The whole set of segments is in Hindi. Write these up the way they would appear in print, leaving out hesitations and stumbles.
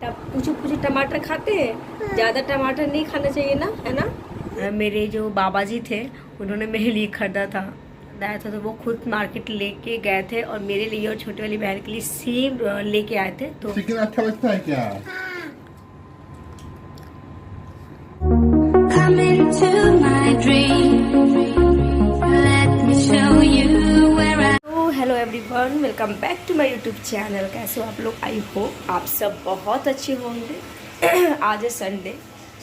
कुछ कुछ टमाटर खाते हैं, ज़्यादा टमाटर नहीं खाना चाहिए ना, है ना। मेरे जो बाबा जी थे उन्होंने मेरे लिए खरीदा था लाया था, तो वो खुद मार्केट लेके गए थे और मेरे लिए और छोटी वाली बहन के लिए सेम लेके आए थे। तो चिकन अच्छा लगता है क्या? Come into my dream. Let me show you where I. तो hello everyone, welcome back to my YouTube channel. कैसे हो आप लोग? आई होप आप सब बहुत अच्छे होंगे। आज है संडे,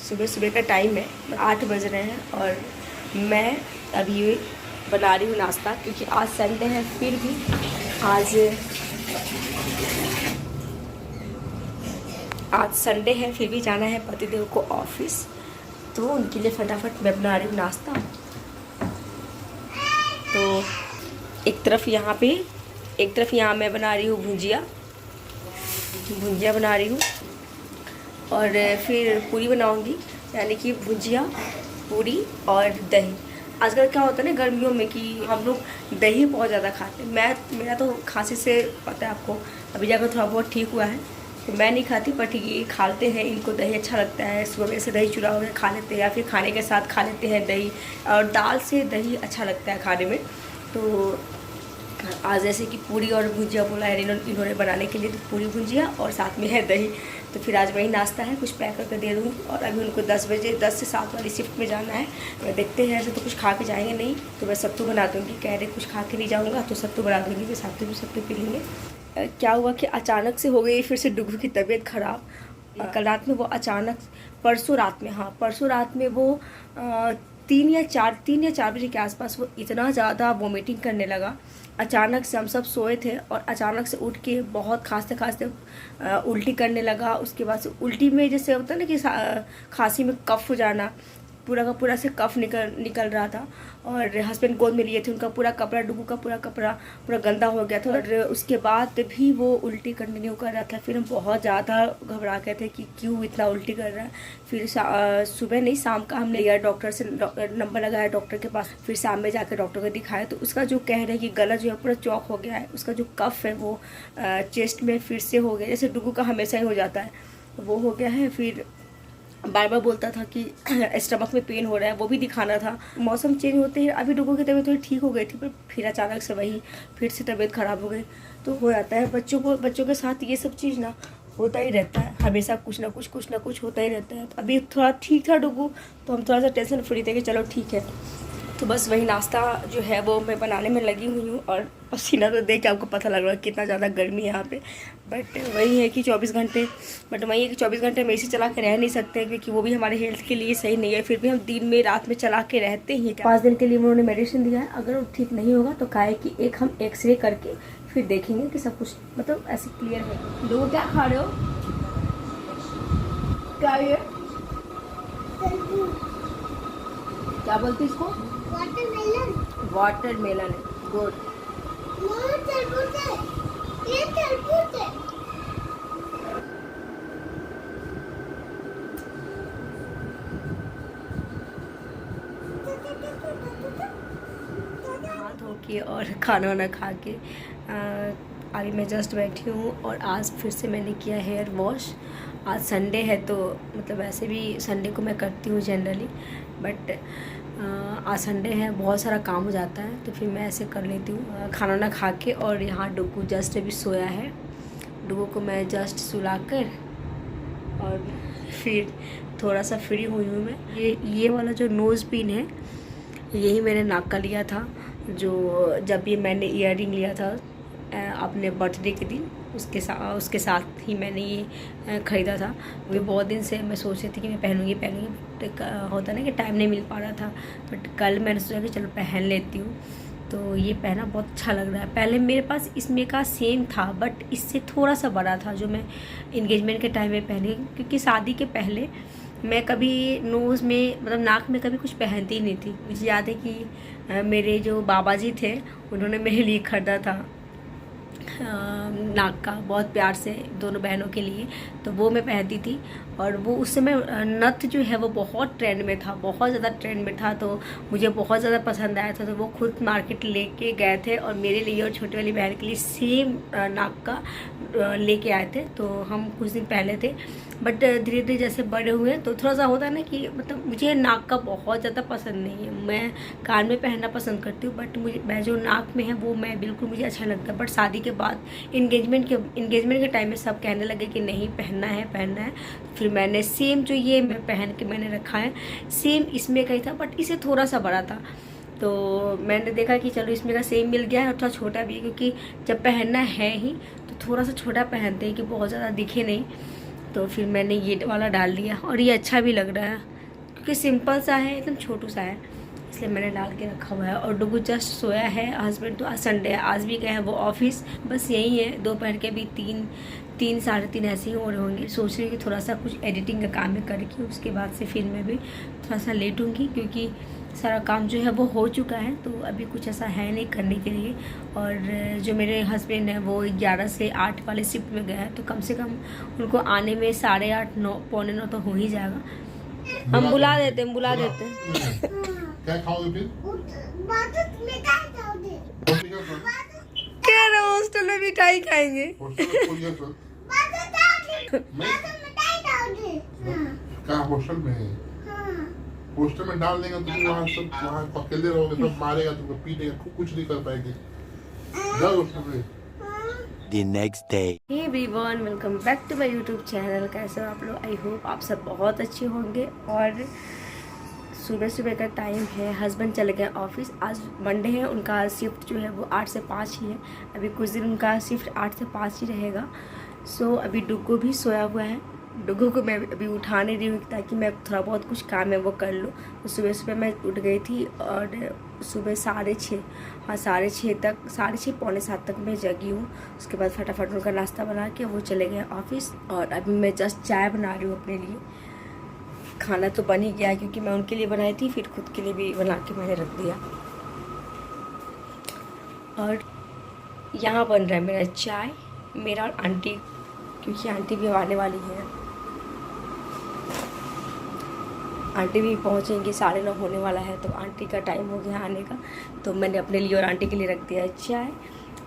सुबह सुबह का टाइम है, 8 बज रहे हैं और मैं अभी बना रही हूँ नाश्ता, क्योंकि आज संडे है। फिर भी आज संडे है, फिर भी जाना है पतिदेव को ऑफिस, तो उनके लिए फटाफट मैं बना रही हूँ नाश्ता। तो एक तरफ यहाँ मैं बना रही हूँ भुजिया बना रही हूँ, और फिर पूरी बनाऊँगी, यानी कि भुजिया, पूरी और दही। आजकल क्या होता है ना गर्मियों में कि हम लोग दही बहुत ज़्यादा खाते हैं। मेरा तो खांसी से पता है आपको, अभी जाकर थोड़ा बहुत ठीक हुआ है, तो मैं नहीं खाती, पर ठीक ये खाते हैं, इनको दही अच्छा लगता है। सुबह से दही चूड़ा वगैरह खा लेते हैं, या फिर खाने के साथ खा लेते हैं दही, और दाल से दही अच्छा लगता है खाने में। तो आज जैसे कि पूरी और भुजिया बोला है इन्होंने बनाने के लिए, तो पूरी भुजिया और साथ में है दही। तो फिर आज वही नाश्ता है, कुछ पैक करके दे दूँगी। और अभी उनको 10 से 7 वाली शिफ्ट में जाना है। मैं देखते हैं, ऐसे तो कुछ खा के जाएंगे नहीं, तो मैं सत्तू बना दूँगी। कह रहे कुछ खा के नहीं जाऊँगा तो सत्तू बना दूँगी, वे साथ में सत्तू पी लेंगे। क्या हुआ कि अचानक से हो गई फिर से डुगू की तबीयत ख़राब। कल रात में वो अचानक, परसों रात में वो 3 या 4 बजे के आसपास वो इतना ज़्यादा वोमिटिंग करने लगा। अचानक से हम सब सोए थे और अचानक से उठ के बहुत खांसते उल्टी करने लगा। उसके बाद से उल्टी में जैसे होता है ना कि खांसी में कफ हो जाना, पूरा का पूरा से कफ निकल रहा था। और हस्बैंड गोद में लिए थे, उनका पूरा कपड़ा, डुगू का पूरा कपड़ा पूरा गंदा हो गया था। और उसके बाद भी वो उल्टी कंटिन्यू कर रहा था। फिर हम बहुत ज़्यादा घबरा गए थे कि क्यों इतना उल्टी कर रहा है। फिर सुबह नहीं, शाम का हमने लिया डॉक्टर से, नंबर लगाया डॉक्टर के पास। फिर शाम में जाकर डॉक्टर को दिखाया, तो उसका जो कह रहे हैं कि गला जो है पूरा चौक हो गया है। उसका जो कफ है वो चेस्ट में फिर से हो गया, जैसे डुगू का हमेशा ही हो जाता है, वो हो गया है। फिर बार बार बोलता था कि स्टमक में पेन हो रहा है, वो भी दिखाना था। मौसम चेंज होते ही अभी डुगू की तबीयत थोड़ी ठीक हो गई थी, पर फिर अचानक से वही फिर से तबीयत ख़राब हो गई। तो हो जाता है बच्चों के साथ, ये सब चीज़ ना होता ही रहता है, हमेशा कुछ ना कुछ होता ही रहता है। तो अभी थोड़ा ठीक था डुगू, तो हम थोड़ा सा टेंशन फ्री थे कि चलो ठीक है। तो बस वही नाश्ता जो है वो मैं बनाने में लगी हुई हूँ। और पसीना तो देख के आपको पता लग रहा है कितना ज़्यादा गर्मी है यहाँ पे। बट वही है कि 24 घंटे हम एसी चला के रह नहीं सकते, क्योंकि वो भी हमारे हेल्थ के लिए सही नहीं है। फिर भी हम दिन में रात में चला के रहते ही। 5 दिन के लिए उन्होंने मेडिसिन दिया है, अगर वो ठीक नहीं होगा तो कहा है कि एक हम एक्सरे करके फिर देखेंगे कि सब कुछ मतलब ऐसे क्लियर है। लोग क्या खा रहे हो? क्या ये क्या बोलते इसको? वाटरमेलन है, गुड। हाथ धो के और खाना वाना खा के अभी मैं जस्ट बैठी हूँ। और आज फिर से मैंने किया हेयर वॉश। आज संडे है, तो मतलब वैसे भी संडे को मैं करती हूँ जनरली, बट आज संडे है, बहुत सारा काम हो जाता है, तो फिर मैं ऐसे कर लेती हूँ खाना वाना खा के। और यहाँ डुगू जस्ट अभी सोया है, डुगू को मैं जस्ट सुला कर और फिर थोड़ा सा फ्री हुई हूँ मैं। ये वाला जो नोज़ पिन है, यही मैंने नाक का लिया था, जो जब भी मैंने ईयररिंग लिया था अपने बर्थडे के दिन, उसके साथ ही मैंने ये ख़रीदा था। वो बहुत दिन से मैं सोच रही थी कि मैं पहनूंगी, होता ना कि टाइम नहीं मिल पा रहा था, बट कल मैंने सोचा कि चलो पहन लेती हूँ। तो ये पहना बहुत अच्छा लग रहा है। पहले मेरे पास इसमें का सेम था, बट इससे थोड़ा सा बड़ा था, जो मैं इंगेजमेंट के टाइम में पहनी, क्योंकि शादी के पहले मैं कभी नोज़ में मतलब नाक में कभी कुछ पहनती ही नहीं थी। मुझे याद है कि मेरे जो बाबा जी थे उन्होंने मेरे लिए ख़रीदा था नाक का, बहुत प्यार से, दोनों बहनों के लिए। तो वो मैं पहनती थी, और वो उस समय नथ जो है वो बहुत ट्रेंड में था, बहुत ज़्यादा ट्रेंड में था, तो मुझे बहुत ज़्यादा पसंद आया था। तो वो खुद मार्केट लेके गए थे और मेरे लिए और छोटी वाली बहन के लिए सेम नाक का लेके आए थे, तो हम कुछ दिन पहले थे। बट धीरे धीरे जैसे बड़े हुए तो थोड़ा सा होता है ना कि मतलब मुझे नाक का बहुत ज़्यादा पसंद नहीं है। मैं कान में पहनना पसंद करती हूँ, बट मैं जो नाक में है वो मैं बिल्कुल मुझे अच्छा लगता है। बट शादी के बाद इंगेजमेंट के टाइम में सब कहने लगे कि नहीं पहनना है पहनना है। फिर मैंने सेम जो ये मैं पहन के मैंने रखा है सेम इसमें का ही था, बट इसे थोड़ा सा बड़ा था। तो मैंने देखा कि चलो इसमें का सेम मिल गया है और थोड़ा छोटा भी है, क्योंकि जब पहनना है ही तो थोड़ा सा छोटा पहनते हैं कि बहुत ज़्यादा दिखे नहीं। तो फिर मैंने ये वाला डाल लिया और ये अच्छा भी लग रहा है क्योंकि सिंपल सा है, एकदम छोटू सा है, इसलिए मैंने डाल के रखा हुआ है। और डुगू जस्ट सोया है। हस्बैंड तो आज संडे है, आज भी गए हैं वो ऑफिस, बस यही है। दोपहर के भी 3 साढ़े 3 ऐसे ही हो रहे होंगे। सोच रही हूँ कि थोड़ा सा कुछ एडिटिंग का काम है करके उसके बाद से फिर मैं भी थोड़ा सा लेटूँगी, क्योंकि सारा काम जो है वो हो चुका है, तो अभी कुछ ऐसा है नहीं करने के लिए। और जो मेरे हस्बैंड हैं वो 11 से 8 वाले शिफ्ट में गए हैं, तो कम से कम उनको आने में 8:30 9 पौने 9 तो हो ही जाएगा। हम बुला देते हैं क्या खाओगे फिर? क्या रहे हॉस्टल में मिठाई खाएंगे। कहाँ हॉस्टल में है? हॉस्टल में डाल देगा तो वहाँ सब वहाँ अकेले रहोगे, सब मारेगा तुमको, पीटेगा, कुछ नहीं कर पाएंगे। जाओ हॉस्टल में। The next day. Hey everyone, welcome back to my YouTube channel. कैसे हो आप लोग? आई होप आप सब बहुत अच्छे होंगे। और सुबह का टाइम है, हस्बैंड चले गए ऑफिस। आज मंडे है, उनका शिफ्ट जो है वो 8 से 5 ही है। अभी कुछ दिन उनका शिफ्ट 8 से 5 ही रहेगा। सो अभी डुगू भी सोया हुआ है। डुगू को मैं अभी उठा नहीं रही हूँ ताकि मैं थोड़ा बहुत कुछ काम है वो कर लूँ। तो सुबह मैं उठ गई थी और सुबह 6:30 6:30 तक 6:30 पौने 7 तक मैं जगी हूँ। उसके बाद फटाफट उनका नाश्ता बना के वो चले गए ऑफिस। और अभी मैं जस्ट चाय बना रही हूँ अपने लिए। खाना तो बन ही गया क्योंकि मैं उनके लिए बनाई थी, फिर खुद के लिए भी बना के मैंने रख दिया। और यहाँ बन रहा है मेरा चाय, मेरा और आंटी, क्योंकि आंटी भी आने वाली है। आंटी भी पहुँचेंगी, 9:30 होने वाला है, तो आंटी का टाइम हो गया आने का। तो मैंने अपने लिए और आंटी के लिए रख दिया है चाय।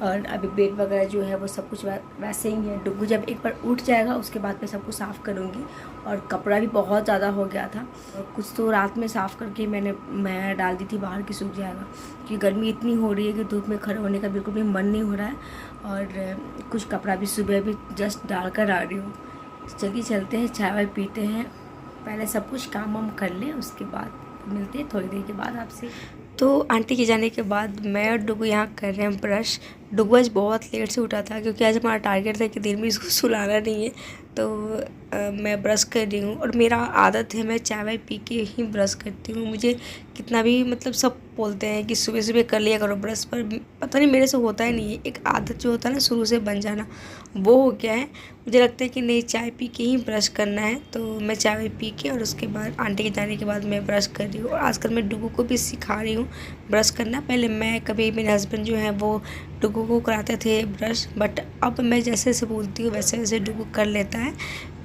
और अभी बेड वगैरह जो है वो सब कुछ वैसे ही है। डुगू जब एक बार उठ जाएगा उसके बाद मैं सब कुछ साफ़ करूँगी। और कपड़ा भी बहुत ज़्यादा हो गया था, और कुछ तो रात में साफ़ करके मैं डाल दी थी बाहर की, सूख जाएगा क्योंकि गर्मी इतनी हो रही है कि धूप में खड़े होने का बिल्कुल भी मन नहीं हो रहा है। और कुछ कपड़ा भी सुबह भी जस्ट डाल कर आ रही हूँ। चलिए चलते हैं, चाय वाय पीते हैं, पहले सब कुछ काम वाम कर लें, उसके बाद मिलते हैं थोड़ी देर के बाद आपसे। तो आंटी के जाने के बाद मैं और डुगू यहाँ कर रहे हैं ब्रश। डुगू आज बहुत लेट से उठा था क्योंकि आज हमारा टारगेट था कि दिन में इसको सुलाना नहीं है, तो मैं ब्रश कर रही हूँ। और मेरा आदत है मैं चाय वाय पी के ही ब्रश करती हूँ। मुझे कितना भी मतलब सब बोलते हैं कि सुबह कर लिया करो ब्रश, पर पता नहीं मेरे से होता ही नहीं है। एक आदत जो होता है ना शुरू से बन जाना, वो हो गया है। मुझे लगता है कि नहीं, चाय पी के ही ब्रश करना है, तो मैं चाय वाय पी के और उसके बाद आंटी के जाने के बाद मैं ब्रश कर रही हूँ। और आजकल मैं डुगू को भी सिखा रही हूँ ब्रश करना। पहले मैं कभी मेरे हस्बैंड जो है वो डुगू को कराते थे ब्रश, बट अब मैं जैसे जैसे बोलती हूँ वैसे वैसे डुगू कर लेता है।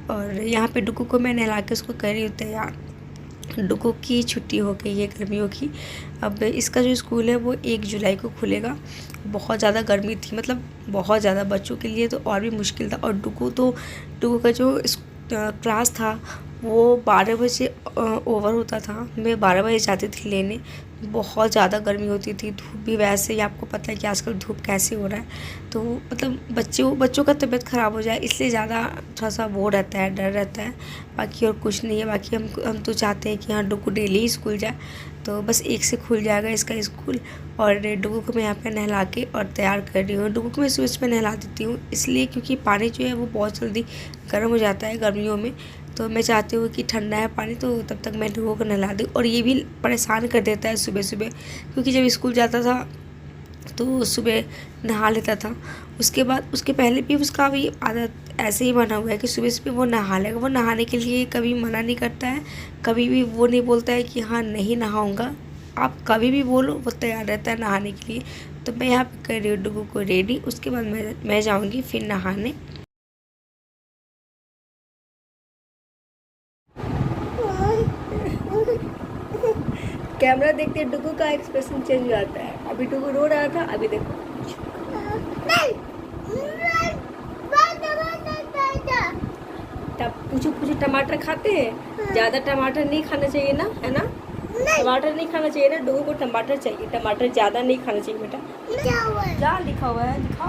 और यहाँ पे डुगू को मैं नहला के उसको कर रही हूँ तैयार। डुगू की छुट्टी हो गई है गर्मियों की। अब इसका जो स्कूल है वो 1 जुलाई को खुलेगा। बहुत ज़्यादा गर्मी थी, मतलब बहुत ज़्यादा, बच्चों के लिए तो और भी मुश्किल था। और डुगू का जो क्लास था वो 12 बजे ओवर होता था। मैं 12 बजे जाती थी लेने। बहुत ज़्यादा गर्मी होती थी, धूप भी वैसे ही, आपको पता है कि आजकल धूप कैसे हो रहा है। तो मतलब बच्चों का तबीयत ख़राब हो जाए इसलिए ज़्यादा थोड़ा सा वो रहता है, डर रहता है। बाकी और कुछ नहीं है। बाकी हम तो चाहते हैं कि हाँ डुगू डेली स्कूल जाए, तो बस 1 से खुल जाएगा इसका स्कूल। और डुगू को मैं यहाँ पे नहला के और तैयार कर रही हूँ। डुगू को मैं स्विच में नहला देती हूँ इसलिए क्योंकि पानी जो है वो बहुत जल्दी गर्म हो जाता है गर्मियों में। तो मैं चाहती हूँ कि ठंडा है पानी, तो तब तक मैं डुगू को नहला दूँ। और ये भी परेशान कर देता है सुबह क्योंकि जब स्कूल जाता था तो सुबह नहा लेता था। उसके बाद उसके पहले भी उसका भी आदत ऐसे ही बना हुआ है कि सुबह वो नहा लेगा। वो नहाने के लिए कभी मना नहीं करता है, कभी भी वो नहीं बोलता है कि हाँ नहीं नहाऊंगा। आप कभी भी बोलो वो तैयार रहता है नहाने के लिए। तो मैं यहाँ पे कर रही हूँ डुगू को रेडी। उसके बाद मैं जाऊँगी फिर नहाने। कैमरा देखते डुगू का एक्सप्रेशन चेंज हो जाता है। अभी डुगू रो रहा था, अभी देखो पूछो पूछो, टमाटर खाते हैं? ज़्यादा टमाटर नहीं खाना चाहिए ना, है ना? टमाटर नहीं खाना चाहिए ना, डोगो को टमाटर चाहिए, टमाटर ज़्यादा नहीं खाना चाहिए बेटा। क्या लिखा हुआ है, दिखा।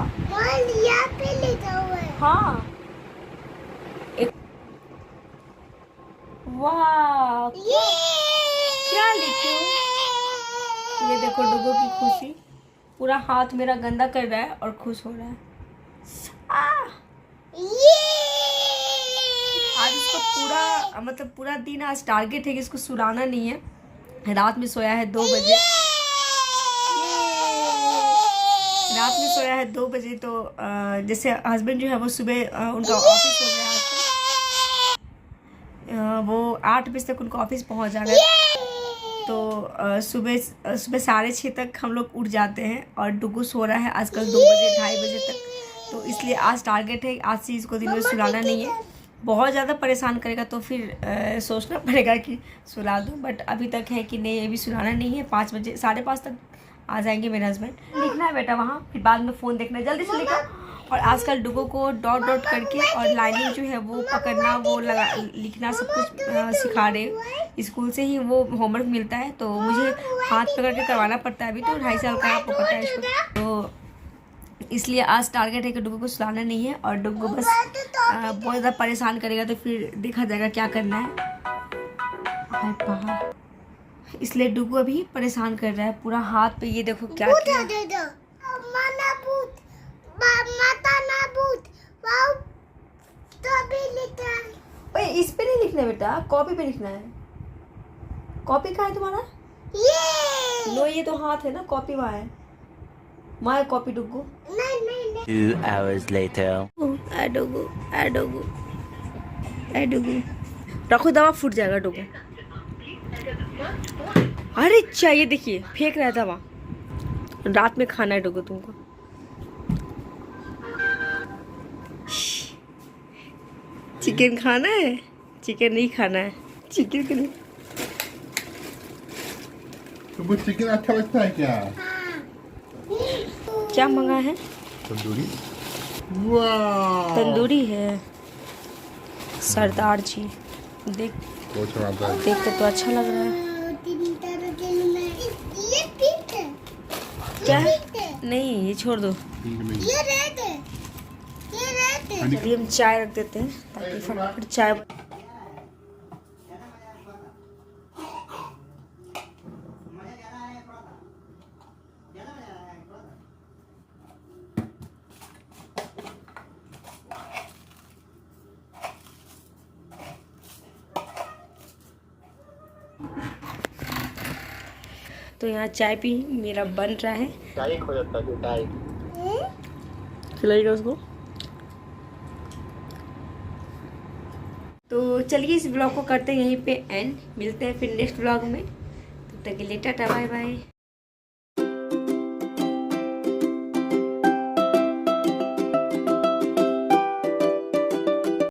यहाँ पे लिखा हुआ है। हाँ, वाह, क्या लिखे हो? ये देखो डोगो की खुशी, पूरा हाथ मेरा गंदा कर रहा है और खुश हो रहा है। आज इसको पूरा मतलब पूरा दिन आज टारगेट है कि इसको सुलाना नहीं है। रात में सोया है 2 बजे, रात में सोया है 2 बजे। तो जैसे हस्बैंड जो है वो सुबह उनका ऑफिस हो गया, वो 8 बजे तक उनका ऑफिस पहुंच जाएगा। तो सुबह 6:30 तक हम लोग उठ जाते हैं और डुगू सो रहा है आजकल 2 बजे 2:30 बजे तक। तो इसलिए आज टारगेट है, आज से इसको दिन में सुलाना नहीं है। बहुत ज़्यादा परेशान करेगा तो फिर सोचना पड़ेगा कि सुला दूँ, बट अभी तक है कि नहीं, अभी सुलाना नहीं है। 5 बजे 5:30 तक आ जाएंगे मेरे हस्बैंड। लिखना है बेटा वहाँ, फिर बाद में फ़ोन देखना है, जल्दी से लिखो। और आजकल डुगो को डॉट डॉट करके और लाइनिंग जो है वो पकड़ना, वो लगा लिखना सब कुछ सिखा रहे। स्कूल से ही वो होमवर्क मिलता है, तो मुझे हाथ पकड़ के करवाना पड़ता है। अभी तो 2.5 साल का है, आपको पता है इसको। तो इसलिए आज टारगेट है कि डुगो को सुलाना नहीं है, और डुगो बस बहुत ज़्यादा परेशान करेगा तो फिर देखा जाएगा क्या करना है। इसलिए डुगो अभी परेशान कर रहा है पूरा हाथ पे। ये देखो क्या किया। ओए, इस पे नहीं लिखना है बेटा, कॉपी पे लिखना है। कॉपी कहाँ है तुम्हारा? लो, ये तो हाथ है ना, कॉपी वहाँ है, वहाँ है कॉपी। डुगो 2 hours later. डुगो रखो, दवा फूट जाएगा डुगो। अरे अच्छा, ये देखिए फेंक रहा है दवा। रात में खाना है डुगो तुमको। चिकन खाना है? चिकन नहीं खाना है, चिकन के लिए। तुमको चिकन अच्छा लगता है क्या? क्या मंगा है? तंदूरी। वाह, तंदूरी है। सरदार जी, देख बहुत अच्छा है। देखते तो अच्छा लग रहा है। ये पिंक है। क्या है? नहीं, ये छोड़ दो। ये रेड है। ये रेड है। अभी हम चाय रख देते हैं ताकि फटाफट चाय। तो यहाँ चाय भी मेरा बन रहा है। चाय खो जाता है, चाय खिलाइएगा उसको। तो चलिए इस ब्लॉग को करते हैं यहीं पे एंड। मिलते हैं फिर नेक्स्ट ब्लॉग में, तब तक के लिए टाटा बाय बाय।